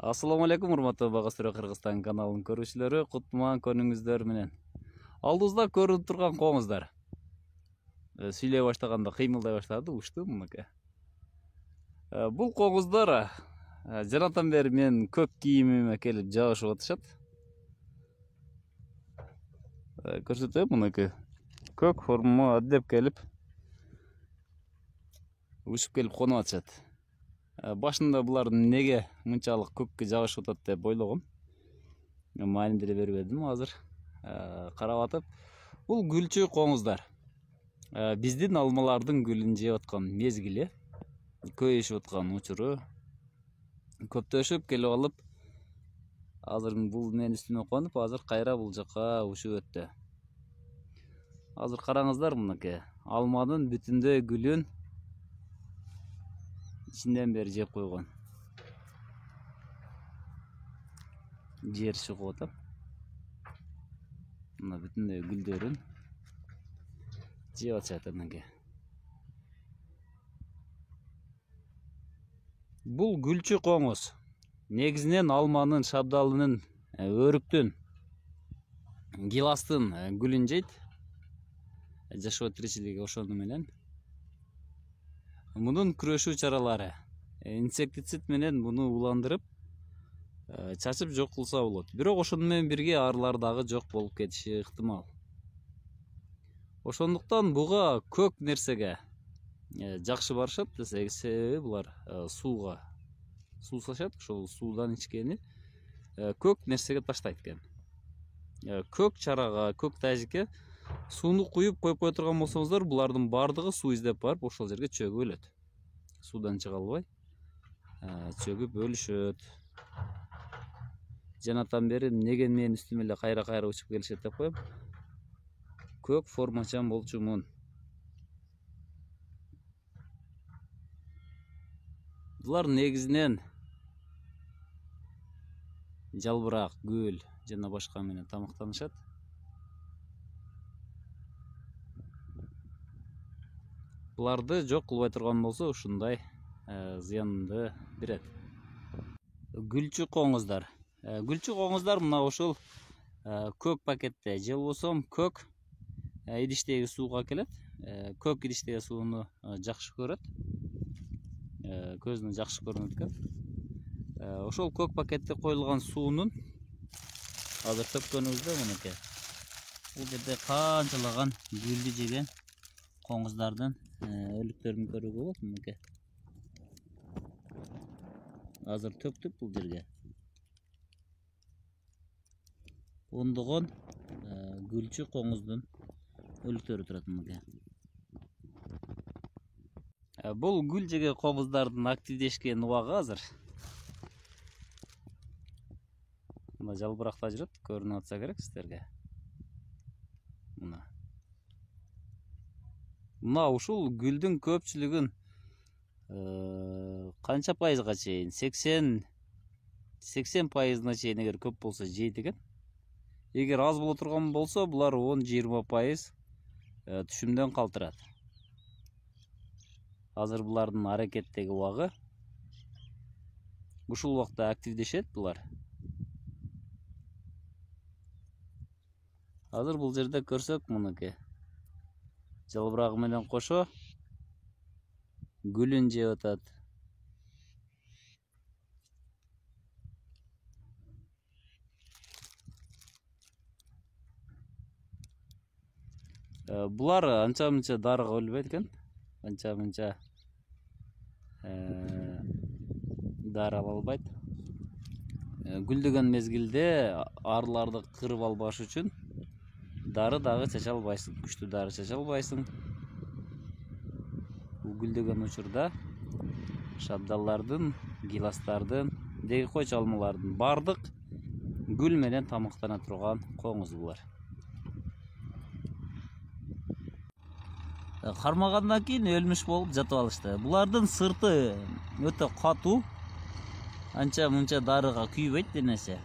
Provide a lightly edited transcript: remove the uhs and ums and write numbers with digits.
Assalamu алейкум, урматтуу Бага Сүрө Кыргызстан каналынын көрүүчүлөрү, куттуман көрүңүздөр менен. Алдыбызда көрүнүп турган коңуздар. Сүйлөй баштаганда кыймылдай баштады, учту мынакей. Бул коңуздар жанатан бери мен көк кийимиме келип жабышып атышат. Көрсөтөйүн мынакей. Көк форма деп келип учуп келип конуп атышат. Башында булардын неге мынчалык көккө жабышып атат деп ойлогом. Маанидире бербедим азыр. Карап атып, бул гүлчү коңуздар. Биздин алмалардын гүлүн жеп аткан мезгили, көйүшүп аткан учуру көптөшүп келип алып, азыр бул менин үстүмө конуп, азыр кайра бул жака учуп өттү. Азыр караңыздар мынакей, алманын бүтүндөй гүлүн içinden beri жеп койгон. Жер чыгып атат. Мына бүтүндөй гүлдөрүн жеп атышат мынакей. Бул гүлчү коңуз. Негизинен алманын, шабдалынын, өрүктүн, гиластын гүлүн жейт. Жашоо тиричилиги ошону менен. Мунун күрөшүү чаралары инсектицид менен муну уландырып, чачып жок кылса болот. Бирок ошону менен бирге арлар дагы жок болуп кетиши ыктымал. Ошондуктан буга көк нерсеге жакшы барышат, себеби булар сууга сушашат, ошол суудан ичкени көк нерсеге таштайт экен. Көк чарага, көк тажикке сууну куюп коюп кое турган болсоңуздар, булардын бардыгы суу издеп барып ошол жерге чөгүп өлөт. Суудан чыга албай, чөгүп өлүшөт. Жанатан бери неге менин үстүмө эле кайра учуп келишет деп коем. Көк формачан болчумун. Булар негизинен жалбырак, гүл жана башка менен тамактанышат. Буларды жок кылбай турган болсо, ушундай зыянды берет. Гүлчү коңуздар. Гүлчү коңуздар мына ушул көк пакетте, же болбосо көк идиштеги сууга келет. Көк идиштеги сууну жакшы көрөт. Көзүнө жакшы көрүнөт экен. Ошол көк пакетте коюлган суунун азыр төккөнүбүздө мынакей. Бул жерде канчалаган гүлдү жеген коңуздардын өлүктөрүн көрүүгө болот мынакей. Азыр төктүк бул жерге. Ондогон гүлчү коңуздун өлүктөрү турат мынакей. Бул гүл жеген коңуздардын активдешкен убагы азыр. Мына жалбыракта жүрөт, көрүнүп атса керек сиздерге. Мына ушул гүлдүн көпчүлүгүн канча пайызга чейин, 80% чейин эгер көп болсо жейт экен. Эгер аз боло турган болсо, булар 10-20% түшүмдөн калтырат. Азыр булардын аракеттеги убагы. Ушул убакта активдешет булар. Азыр бул жерде көрсөк мынакей. Жалбырагы менен кошо гүлүн жеп атат. Булар анча-мынча дарыга өлбөйт экен. Анча-мынча дары ала албайт. Гүлдөгөн мезгилде арларды кырып албаш үчүн дары дагы чача албайсың, күчтүү дары чача албайсың. Гүлдөгөн учурда шабдаллардын, гиластардын, деги койчу алмалардын бардык гүл менен тамактана турган коңуз булар. Кармагандан кийин өлмүш болуп жатып алышты. Булардын сырты өтө катуу. Анча-мынча дарыга күйбөйт денеси.